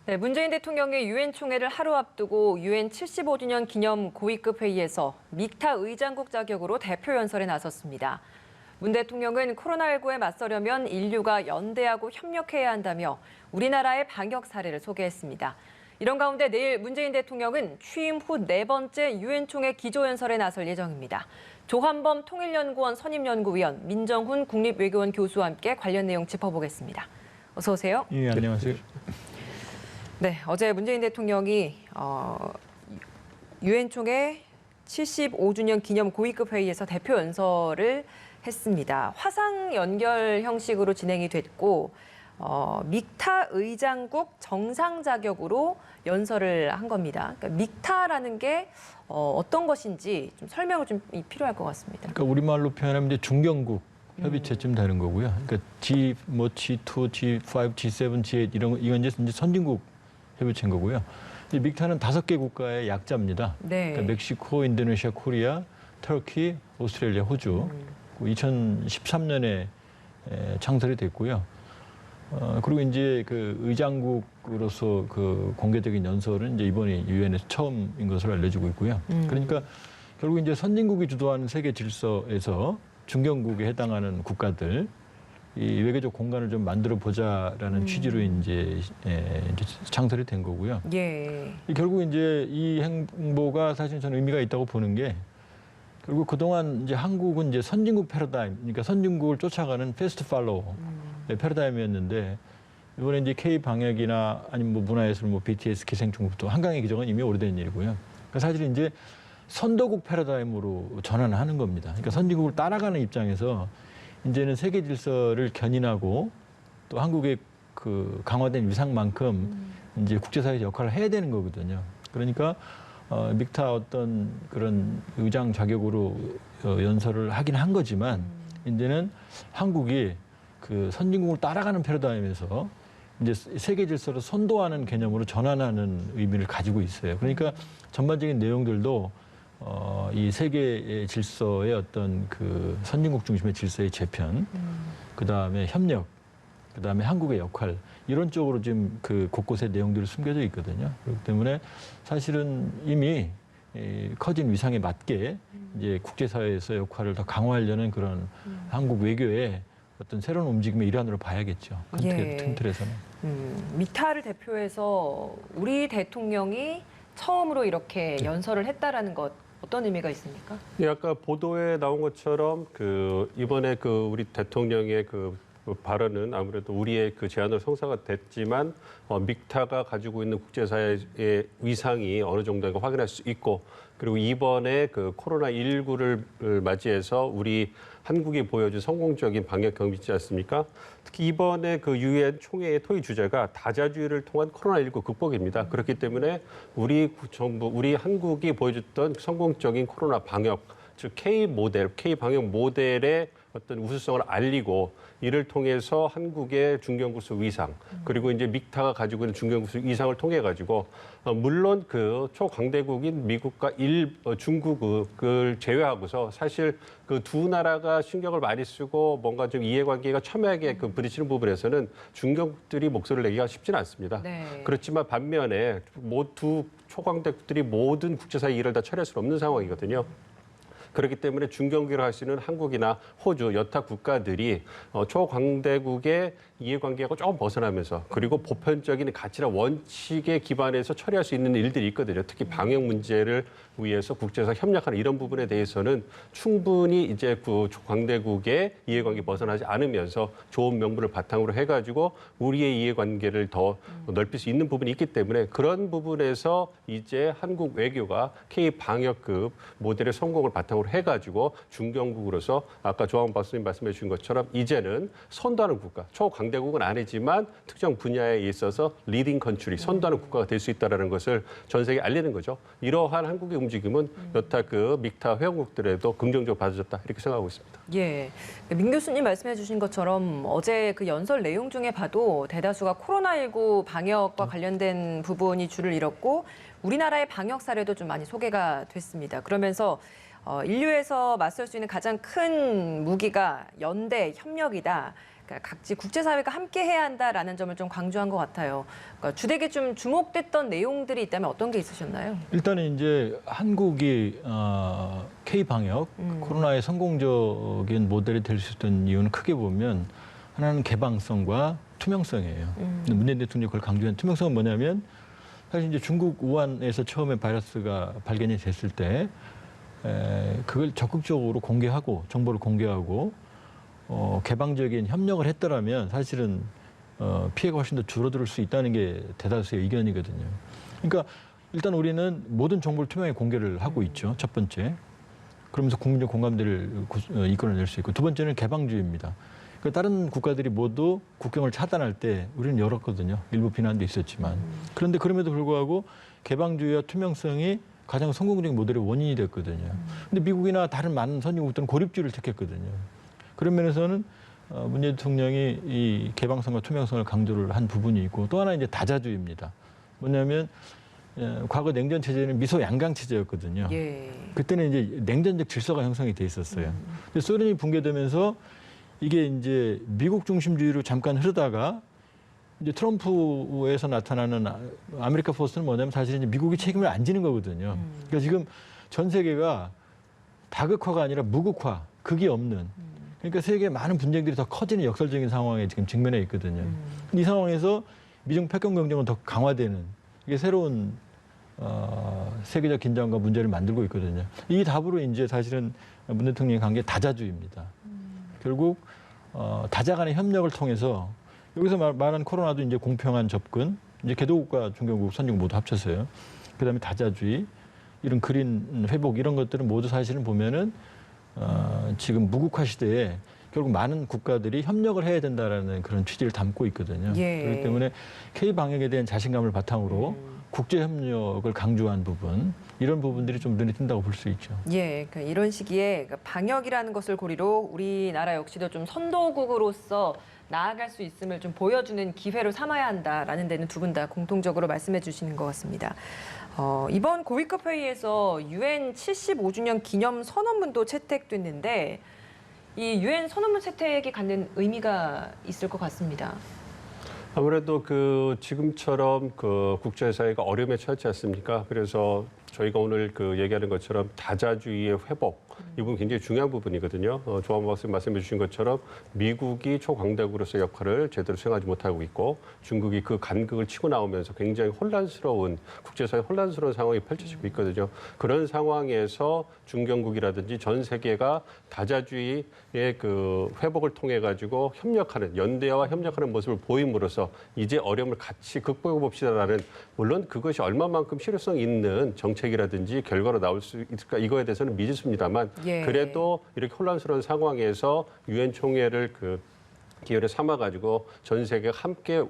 네, 문재인 대통령의 유엔 총회를 하루 앞두고 유엔 75주년 기념 고위급 회의에서 믹타 의장국 자격으로 대표 연설에 나섰습니다. 문 대통령은 코로나19에 맞서려면 인류가 연대하고 협력해야 한다며 우리나라의 방역 사례를 소개했습니다. 이런 가운데 내일 문재인 대통령은 취임 후 4번째 유엔 총회 기조연설에 나설 예정입니다. 조한범 통일연구원 선임연구위원, 민정훈 국립외교원 교수와 함께 관련 내용 짚어보겠습니다. 어서 오세요. 예, 안녕하세요. 네, 어제 문재인 대통령이 유엔 총회 75주년 기념 고위급 회의에서 대표 연설을 했습니다. 화상 연결 형식으로 진행이 됐고 믹타 의장국 정상 자격으로 연설을 한 겁니다. 그러니까 믹타라는 게 어떤 것인지 좀 설명을 좀 필요할 것 같습니다. 그러니까 우리말로 표현하면 이제 중견국 협의체쯤 되는 거고요. 그러니까 G2, G5, G7, G8 이건 이제 선진국 협의체인 거고요. 이 믹타는 5개 국가의 약자입니다. 네. 그러니까 멕시코, 인도네시아, 코리아, 터키, 오스트레일리아, 호주. 2013년에 창설이 됐고요. 그리고 이제 그 의장국으로서 그 공개적인 연설은 이제 이번이 유엔에서 처음인 것으로 알려지고 있고요. 그러니까 결국 이제 선진국이 주도하는 세계 질서에서 중견국에 해당하는 국가들 이 외교적 공간을 좀 만들어 보자라는 취지로 이제 창설이 된 거고요. 예. 결국 이제 이 행보가 사실 저는 의미가 있다고 보는 게 결국 그동안 이제 한국은 이제 선진국 패러다임, 그러니까 선진국을 쫓아가는 패스트 팔로우 패러다임이었는데 이번에 이제 K 방역이나 아니면 뭐 문화예술, 뭐 BTS, 기생충부터 한강의 기적은 이미 오래된 일이고요. 그러니까 사실 이제 선도국 패러다임으로 전환하는 겁니다. 그러니까 선진국을 따라가는 입장에서 이제는 세계 질서를 견인하고 또 한국의 그 강화된 위상만큼 이제 국제사회에서 역할을 해야 되는 거거든요. 그러니까 믹타 어떤 그런 의장 자격으로 연설을 하긴 한 거지만 이제는 한국이 그 선진국을 따라가는 패러다임에서 이제 세계 질서를 선도하는 개념으로 전환하는 의미를 가지고 있어요. 그러니까 전반적인 내용들도 이 세계 질서의 어떤 그 선진국 중심의 질서의 재편, 그 다음에 협력, 그 다음에 한국의 역할 이런 쪽으로 지금 그 곳곳에 내용들이 숨겨져 있거든요. 그렇기 때문에 사실은 이미 커진 위상에 맞게 이제 국제사회에서 역할을 더 강화하려는 그런 한국 외교의 어떤 새로운 움직임의 일환으로 봐야겠죠. 큰 틀에서는. 믹타를 대표해서 우리 대통령이 처음으로 이렇게 연설을 했다라는 것 어떤 의미가 있습니까? 예, 아까 보도에 나온 것처럼 이번에 우리 대통령의 발언은 아무래도 우리의 그 제안으로 성사가 됐지만 믹타가 가지고 있는 국제사회의 위상이 어느 정도인가 확인할 수 있고 그리고 이번에 코로나19를 맞이해서 우리 한국이 보여준 성공적인 방역 경비지 않습니까? 특히 이번에 유엔 총회의 토의 주제가 다자주의를 통한 코로나19 극복입니다. 그렇기 때문에 우리 정부, 우리 한국이 보여줬던 성공적인 코로나 방역, 즉 K 방역 모델의 어떤 우수성을 알리고 이를 통해서 한국의 중견국수 위상 그리고 이제 믹타가 가지고 있는 중견국수 위상을 통해 가지고 물론 초강대국인 미국과 중국을 제외하고서 사실 두 나라가 신경을 많이 쓰고 뭔가 좀 이해관계가 첨예하게 부딪히는 부분에서는 중견국들이 목소리를 내기가 쉽지는 않습니다. 네. 그렇지만 반면에 두 초강대국들이 모든 국제사회 일을 다 처리할 수는 없는 상황이거든요. 그렇기 때문에 중견국을 할 수 있는 한국이나 호주, 여타 국가들이 초강대국의 이해관계하고 조금 벗어나면서 그리고 보편적인 가치나 원칙에 기반해서 처리할 수 있는 일들이 있거든요. 특히 방역 문제를 위해서 국제에서 협력하는 이런 부분에 대해서는 충분히 이제 초강대국의 이해관계 벗어나지 않으면서 좋은 명분을 바탕으로 해가지고 우리의 이해관계를 더 넓힐 수 있는 부분이 있기 때문에 그런 부분에서 이제 한국 외교가 K 방역급 모델의 성공을 바탕으로 해가지고 중견국으로서 아까 조항 박사님 말씀해 주신 것처럼 이제는 선도하는 국가, 초강대국은 아니지만 특정 분야에 있어서 리딩 컨트리, 선도하는 국가가 될 수 있다는 것을 전 세계에 알리는 거죠. 이러한 한국의 움직임은 여타 믹타 회원국들에도 긍정적으로 받아줬다 이렇게 생각하고 있습니다. 예, 민 교수님 말씀해 주신 것처럼 어제 그 연설 내용 중에 봐도 대다수가 코로나19 방역과 관련된 부분이 줄을 이뤘고 우리나라의 방역 사례도 좀 많이 소개가 됐습니다. 그러면서 인류에서 맞설 수 있는 가장 큰 무기가 연대, 협력이다. 그러니까 각지 국제사회가 함께해야 한다라는 점을 좀 강조한 것 같아요. 그러니까 주되게 좀 주목됐던 내용들이 있다면 어떤 게 있으셨나요? 일단은 이제 한국이 K 방역 코로나의 성공적인 모델이 될 수 있던 이유는 크게 보면 하나는 개방성과 투명성이에요. 근데 문재인 대통령이 그걸 강조한 투명성은 뭐냐면 사실 이제 중국 우한에서 처음에 바이러스가 발견이 됐을 때 그걸 적극적으로 공개하고 정보를 공개하고 개방적인 협력을 했더라면 사실은 피해가 훨씬 더 줄어들 수 있다는 게 대다수의 의견이거든요. 그러니까 일단 우리는 모든 정보를 투명하게 공개를 하고 있죠. 첫 번째. 그러면서 국민적 공감대를 이끌어낼 수 있고 두 번째는 개방주의입니다. 그러니까 다른 국가들이 모두 국경을 차단할 때 우리는 열었거든요. 일부 비난도 있었지만. 그런데 그럼에도 불구하고 개방주의와 투명성이 가장 성공적인 모델의 원인이 됐거든요. 근데 미국이나 다른 많은 선진국들은 고립주의를 택했거든요. 그런 면에서는 문재인 대통령이 이 개방성과 투명성을 강조를 한 부분이 있고 또 하나 이제 다자주의입니다. 뭐냐면 과거 냉전 체제는 미소 양강 체제였거든요. 예. 그때는 이제 냉전적 질서가 형성이 돼 있었어요. 근데 소련이 붕괴되면서 이게 이제 미국 중심주의로 잠깐 흐르다가 이제 트럼프에서 나타나는 아메리카 포스트는 뭐냐면 사실 이제 미국이 책임을 안 지는 거거든요. 그러니까 지금 전 세계가 다극화가 아니라 무극화, 극이 없는. 그러니까 세계의 많은 분쟁들이 더 커지는 역설적인 상황에 지금 직면해 있거든요. 이 상황에서 미중 패권 경쟁은 더 강화되는 이게 새로운 세계적 긴장과 문제를 만들고 있거든요. 이 답으로 이제 사실은 문 대통령이 간 게 다자주의입니다. 결국 다자 간의 협력을 통해서 여기서 말하는 코로나도 이제 공평한 접근, 이제 개도국과 중견국, 선진국 모두 합쳐서요. 그다음에 다자주의, 이런 그린 회복 이런 것들은 모두 사실은 보면은 지금 무국화 시대에 결국 많은 국가들이 협력을 해야 된다라는 그런 취지를 담고 있거든요. 예. 그렇기 때문에 K 방역에 대한 자신감을 바탕으로 국제 협력을 강조한 부분, 이런 부분들이 좀 눈에 띈다고 볼 수 있죠. 예, 그러니까 이런 시기에 방역이라는 것을 고리로 우리나라 역시도 좀 선도국으로서 나아갈 수 있음을 좀 보여주는 기회로 삼아야 한다라는 데는 두 분 다 공통적으로 말씀해 주시는 것 같습니다. 이번 고위급 회의에서 유엔 75주년 기념 선언문도 채택됐는데 이 유엔 선언문 채택이 갖는 의미가 있을 것 같습니다. 아무래도 지금처럼 국제사회가 어려움에 처했지 않습니까? 그래서 저희가 오늘 얘기하는 것처럼 다자주의의 회복, 이 부분 굉장히 중요한 부분이거든요. 조한모 박사님 말씀해 주신 것처럼 미국이 초강대국으로서 역할을 제대로 수행하지 못하고 있고 중국이 그 간극을 치고 나오면서 굉장히 혼란스러운 국제사회 혼란스러운 상황이 펼쳐지고 있거든요. 그런 상황에서 중견국이라든지 전 세계가 다자주의의 회복을 통해 가지고 협력하는 연대와 협력하는 모습을 보임으로써 이제 어려움을 같이 극복해 봅시다라는 물론 그것이 얼마만큼 실효성 있는 정책이라든지 결과로 나올 수 있을까 이거에 대해서는 미지수입니다만 예. 그래도 이렇게 혼란스러운 상황에서 유엔 총회를 기회를 삼아가지고 전 세계가 함께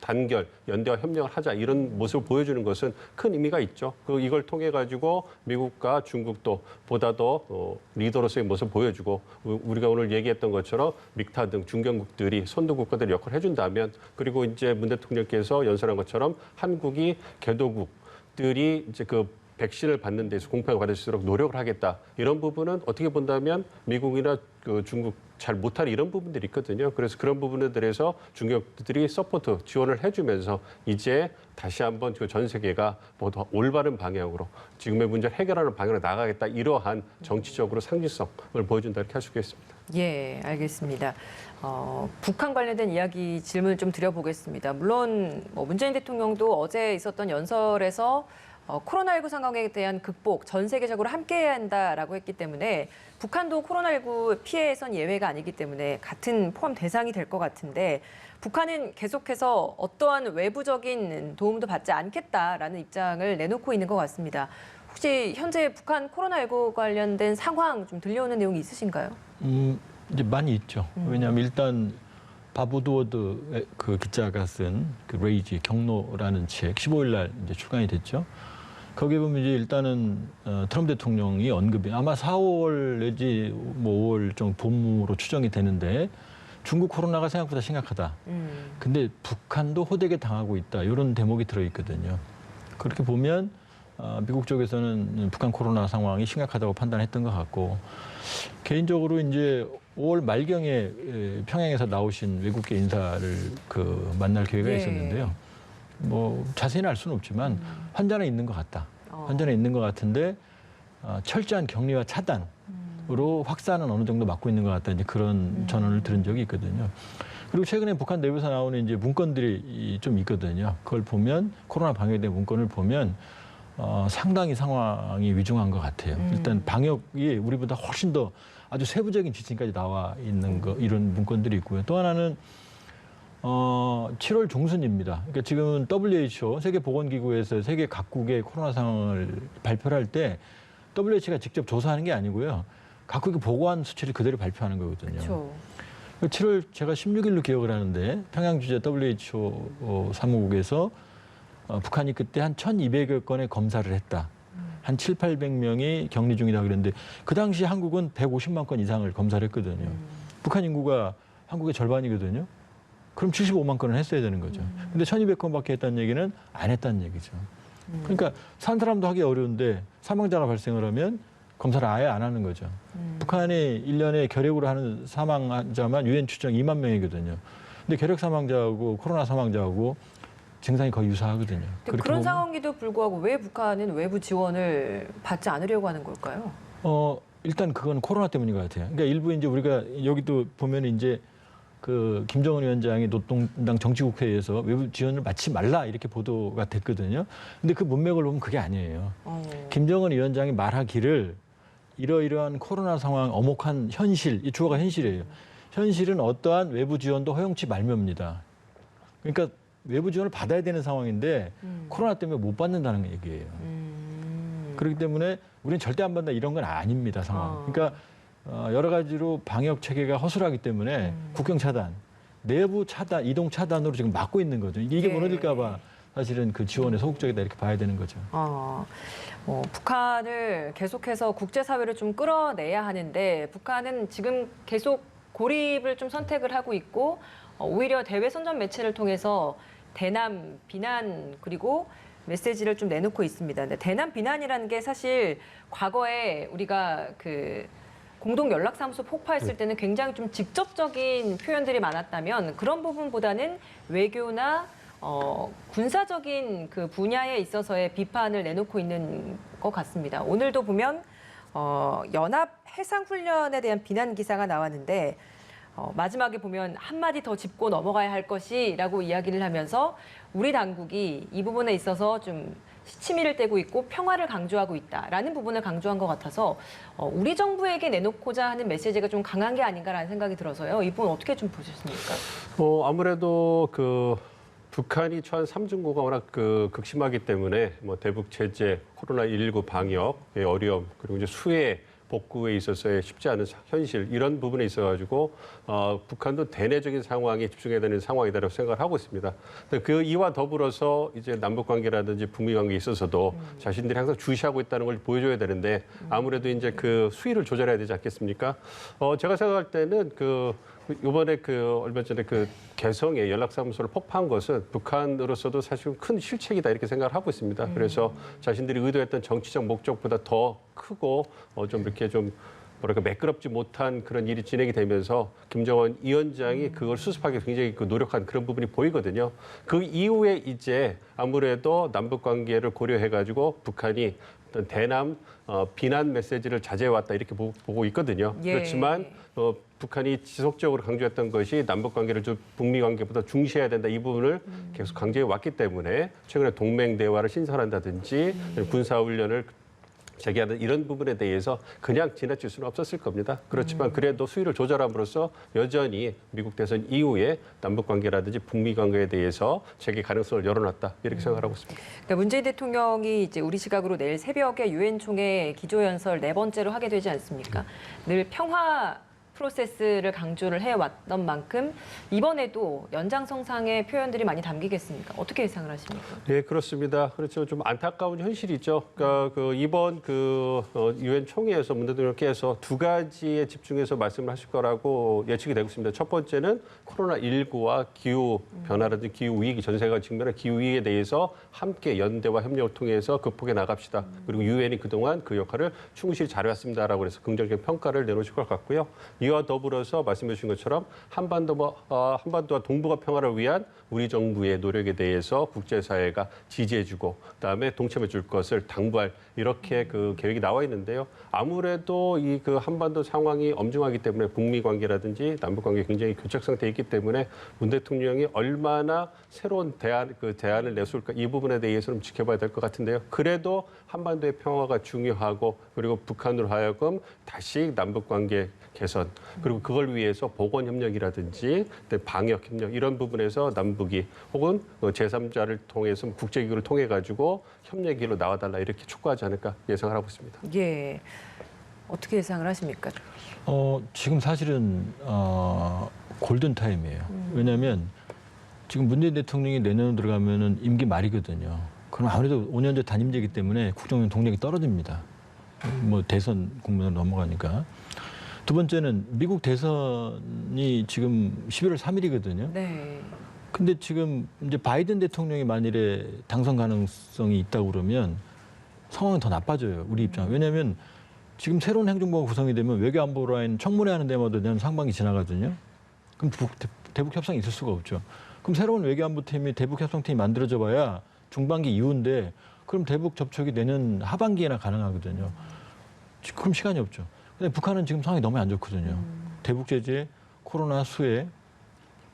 단결, 연대와 협력을 하자 이런 모습을 보여주는 것은 큰 의미가 있죠. 이걸 통해 가지고 미국과 중국도 보다 더 리더로서의 모습을 보여주고 우리가 오늘 얘기했던 것처럼 믹타 등 중견국들이 선도 국가들 역할을 해준다면 그리고 이제 문 대통령께서 연설한 것처럼 한국이 개도국들이 이제 백신을 받는 데서 공평하게 받을 수 있도록 노력을 하겠다. 이런 부분은 어떻게 본다면 미국이나 중국 잘 못하는 이런 부분들이 있거든요. 그래서 그런 부분들에서 중국들이 서포트, 지원을 해주면서 이제 다시 한번 전 세계가 모두 올바른 방향으로 지금의 문제를 해결하는 방향으로 나가겠다. 이러한 정치적으로 상징성을 보여준다 이렇게 할 수 있겠습니다. 예, 알겠습니다. 북한 관련된 이야기 질문을 좀 드려보겠습니다. 물론 문재인 대통령도 어제 있었던 연설에서 코로나19 상황에 대한 극복, 전 세계적으로 함께해야 한다라고 했기 때문에 북한도 코로나19 피해에선 예외가 아니기 때문에 같은 포함 대상이 될 것 같은데 북한은 계속해서 어떠한 외부적인 도움도 받지 않겠다라는 입장을 내놓고 있는 것 같습니다. 혹시 현재 북한 코로나19 관련된 상황 좀 들려오는 내용이 있으신가요? 이제 많이 있죠. 왜냐하면 일단 밥 우드워드 기자가 쓴 레이지 경로라는 책 15일 날 이제 출간이 됐죠. 거기에 보면 이제 일단은 트럼프 대통령이 언급이 아마 4월 내지 5월 정도 봄으로 추정이 되는데 중국 코로나가 생각보다 심각하다. 근데 북한도 호되게 당하고 있다. 이런 대목이 들어있거든요. 그렇게 보면 미국 쪽에서는 북한 코로나 상황이 심각하다고 판단했던 것 같고 개인적으로 이제 5월 말경에 평양에서 나오신 외국계 인사를 만날 기회가 예. 있었는데요. 뭐 자세히는 알 수는 없지만 환자는 있는 것 같다. 환자는 있는 것 같은데 철저한 격리와 차단으로 확산은 어느 정도 막고 있는 것 같다. 이제 그런 전언을 들은 적이 있거든요. 그리고 최근에 북한 내부에서 나오는 이제 문건들이 좀 있거든요. 그걸 보면 코로나 방역에 대한 문건을 보면 상당히 상황이 위중한 것 같아요. 일단 방역이 우리보다 훨씬 더 아주 세부적인 지침까지 나와 있는 이런 문건들이 있고요. 또 하나는 7월 중순입니다. 그러니까 지금 WHO 세계보건기구에서 세계 각국의 코로나 상황을 발표를 할 때 WHO가 직접 조사하는 게 아니고요. 각국이 보고한 수치를 그대로 발표하는 거거든요. 그렇죠. 7월 제가 16일로 기억을 하는데 평양 주재 WHO 사무국에서 북한이 그때 한 1,200여 건의 검사를 했다. 한 700~800명이 격리 중이다 그랬는데 그 당시 한국은 150만 건 이상을 검사를 했거든요. 북한 인구가 한국의 절반이거든요. 그럼 75만 건을 했어야 되는 거죠. 근데 1,200건밖에 했다는 얘기는 안 했다는 얘기죠. 그러니까 산 사람도 하기 어려운데 사망자가 발생을 하면 검사를 아예 안 하는 거죠. 북한이 1년에 결핵으로 하는 사망자만 유엔 추정 2만 명이거든요. 근데 결핵 사망자하고 코로나 사망자하고 증상이 거의 유사하거든요. 그런 보면, 상황에도 불구하고 왜 북한은 외부 지원을 받지 않으려고 하는 걸까요? 일단 그건 코로나 때문인 것 같아요. 그러니까 일부 이제 우리가 여기도 보면 이제 김정은 위원장이 노동당 정치국회에서 외부 지원을 받지 말라 이렇게 보도가 됐거든요. 근데 그 문맥을 보면 그게 아니에요. 김정은 위원장이 말하기를 이러이러한 코로나 상황 엄혹한 현실, 이 주어가 현실이에요. 현실은 어떠한 외부 지원도 허용치 말며입니다. 그러니까 외부 지원을 받아야 되는 상황인데 코로나 때문에 못 받는다는 얘기예요. 그렇기 때문에 우리는 절대 안 받는다 이런 건 아닙니다, 상황. 그러니까 여러 가지로 방역 체계가 허술하기 때문에 국경 차단, 내부 차단, 이동 차단으로 지금 막고 있는 거죠. 이게 무너질까 봐 사실은 그 지원에 소극적이다 이렇게 봐야 되는 거죠. 북한을 계속해서 국제사회를 좀 끌어내야 하는데 북한은 지금 계속 고립을 좀 선택을 하고 있고 오히려 대외 선전 매체를 통해서 대남 비난 그리고 메시지를 좀 내놓고 있습니다. 근데 대남 비난이라는 게 사실 과거에 우리가 공동 연락사무소 폭파했을 때는 굉장히 좀 직접적인 표현들이 많았다면 그런 부분보다는 외교나 군사적인 그 분야에 있어서의 비판을 내놓고 있는 것 같습니다. 오늘도 보면 연합 해상훈련에 대한 비난 기사가 나왔는데 마지막에 보면 한마디 더 짚고 넘어가야 할 것이라고 이야기를 하면서 우리 당국이 이 부분에 있어서 좀 치밀을 떼고 있고 평화를 강조하고 있다라는 부분을 강조한 것 같아서 우리 정부에게 내놓고자 하는 메시지가 좀 강한 게 아닌가라는 생각이 들어서요. 이 부분 어떻게 좀 보셨습니까? 아무래도 북한이 처한 삼중고가 워낙 극심하기 때문에 대북 제재, 코로나19 방역의 어려움 그리고 이제 수해 복구에 있어서의 쉽지 않은 현실 이런 부분에 있어가지고 북한도 대내적인 상황에 집중해야 되는 상황이다라고 생각을 하고 있습니다. 이와 더불어서 이제 남북 관계라든지 북미 관계에 있어서도 자신들이 항상 주시하고 있다는 걸 보여줘야 되는데 아무래도 이제 수위를 조절해야 되지 않겠습니까? 제가 생각할 때는 이번에 얼마 전에 개성의 연락사무소를 폭파한 것은 북한으로서도 사실 큰 실책이다 이렇게 생각을 하고 있습니다. 그래서 자신들이 의도했던 정치적 목적보다 더 크고 좀 이렇게 좀 뭐랄까 매끄럽지 못한 그런 일이 진행이 되면서 김정은 위원장이 그걸 수습하기 굉장히 노력한 그런 부분이 보이거든요. 그 이후에 이제 아무래도 남북 관계를 고려해가지고 북한이 어떤 대남 비난 메시지를 자제해왔다 이렇게 보고 있거든요. 예. 그렇지만 북한이 지속적으로 강조했던 것이 남북 관계를 좀 북미 관계보다 중시해야 된다 이 부분을 계속 강조해 왔기 때문에 최근에 동맹 대화를 신설한다든지 군사 훈련을 재개하는 이런 부분에 대해서 그냥 지나칠 수는 없었을 겁니다. 그렇지만 그래도 수위를 조절함으로써 여전히 미국 대선 이후에 남북 관계라든지 북미 관계에 대해서 재개 가능성을 열어놨다 이렇게 생각하고 있습니다. 그러니까 문재인 대통령이 이제 우리 시각으로 내일 새벽에 유엔 총회 기조연설 4번째로 하게 되지 않습니까? 늘 평화 프로세스를 강조를 해왔던 만큼 이번에도 연장성상의 표현들이 많이 담기겠습니까? 어떻게 예상을 하십니까? 네, 그렇습니다. 그렇죠. 좀 안타까운 현실이죠. 그러니까 이번 유엔 총회에서 문 대통령께서 두 가지에 집중해서 말씀을 하실 거라고 예측이 되고 있습니다. 첫 번째는 코로나19와 기후 변화라든지 기후 위기, 전 세계가 직면한 기후 위기에 대해서 함께 연대와 협력을 통해서 극복해 나갑시다. 그리고 유엔이 그동안 그 역할을 충실히 잘해왔습니다라고 해서 긍정적인 평가를 내놓으실 것 같고요. 이와 더불어서 말씀해 주신 것처럼 한반도와 동북아 평화를 위한 우리 정부의 노력에 대해서 국제사회가 지지해주고 그다음에 동참해줄 것을 당부할 이렇게 그 계획이 나와 있는데요. 아무래도 이 한반도 상황이 엄중하기 때문에 북미 관계라든지 남북 관계 굉장히 교착 상태에 있기 때문에 문 대통령이 얼마나 새로운 대안을 내놓을까 이 부분에 대해서는 지켜봐야 될 것 같은데요. 그래도 한반도의 평화가 중요하고 그리고 북한으로 하여금 다시 남북 관계 개선 그리고 그걸 위해서 보건 협력이라든지 방역 협력 이런 부분에서 남북이 혹은 제3자를 통해서 국제기구를 통해 가지고 협력의 길로 나와달라 이렇게 촉구하지 않을까 예상을 하고 있습니다. 예, 어떻게 예상을 하십니까? 지금 사실은 골든 타임이에요. 왜냐하면 지금 문재인 대통령이 내년으로 들어가면은 임기 말이거든요. 그럼 아무래도 5년제 단임제이기 때문에 국정원 동력이 떨어집니다. 뭐 대선 국면으로 넘어가니까. 두 번째는 미국 대선이 지금 11월 3일이거든요. 네. 근데 지금 이제 바이든 대통령이 만일에 당선 가능성이 있다고 그러면 상황은 더 나빠져요. 우리 입장. 왜냐하면 지금 새로운 행정부가 구성이 되면 외교안보 라인 청문회 하는 데마다 내년 상반기 지나가거든요. 그럼 대북 협상이 있을 수가 없죠. 그럼 새로운 외교안보팀이 대북 협상팀이 만들어져 봐야 중반기 이후인데 그럼 대북 접촉이 내년 하반기에나 가능하거든요. 그럼 시간이 없죠. 근데 북한은 지금 상황이 너무 안 좋거든요. 대북 제재, 코로나 수해.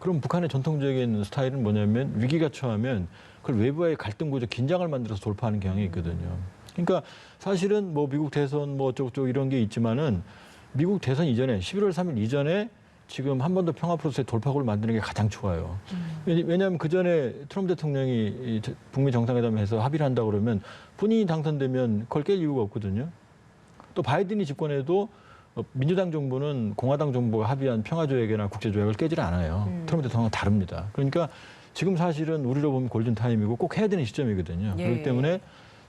그럼 북한의 전통적인 스타일은 뭐냐면 위기가 처하면 그걸 외부와의 갈등 구조, 긴장을 만들어서 돌파하는 경향이 있거든요. 그러니까 사실은 뭐 미국 대선 뭐 어쩌고저쩌고 이런 게 있지만은 미국 대선 이전에 11월 3일 이전에 지금 한반도 평화 프로세스의 돌파구를 만드는 게 가장 좋아요. 왜냐하면 그 전에 트럼프 대통령이 북미 정상회담에서 합의를 한다고 그러면 본인이 당선되면 그걸 깰 이유가 없거든요. 또 바이든이 집권해도 민주당 정부는 공화당 정부가 합의한 평화조약이나 국제조약을 깨지를 않아요. 트럼프 대통령은 다릅니다. 그러니까 지금 사실은 우리로 보면 골든타임이고 꼭 해야 되는 시점이거든요. 예. 그렇기 때문에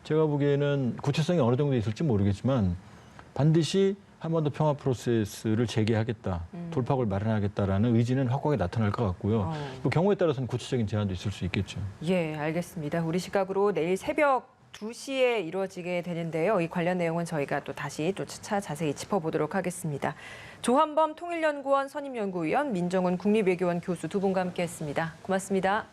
제가 보기에는 구체성이 어느 정도 있을지 모르겠지만 반드시 한반도 평화 프로세스를 재개하겠다, 돌파구를 마련하겠다라는 의지는 확고하게 나타날 것 같고요. 또 경우에 따라서는 구체적인 제안도 있을 수 있겠죠. 예, 알겠습니다. 우리 시각으로 내일 새벽 2시에 이루어지게 되는데요. 이 관련 내용은 저희가 또 다시 차 자세히 짚어보도록 하겠습니다. 조한범 통일연구원 선임연구위원, 민정훈 국립외교원 교수 두 분과 함께했습니다. 고맙습니다.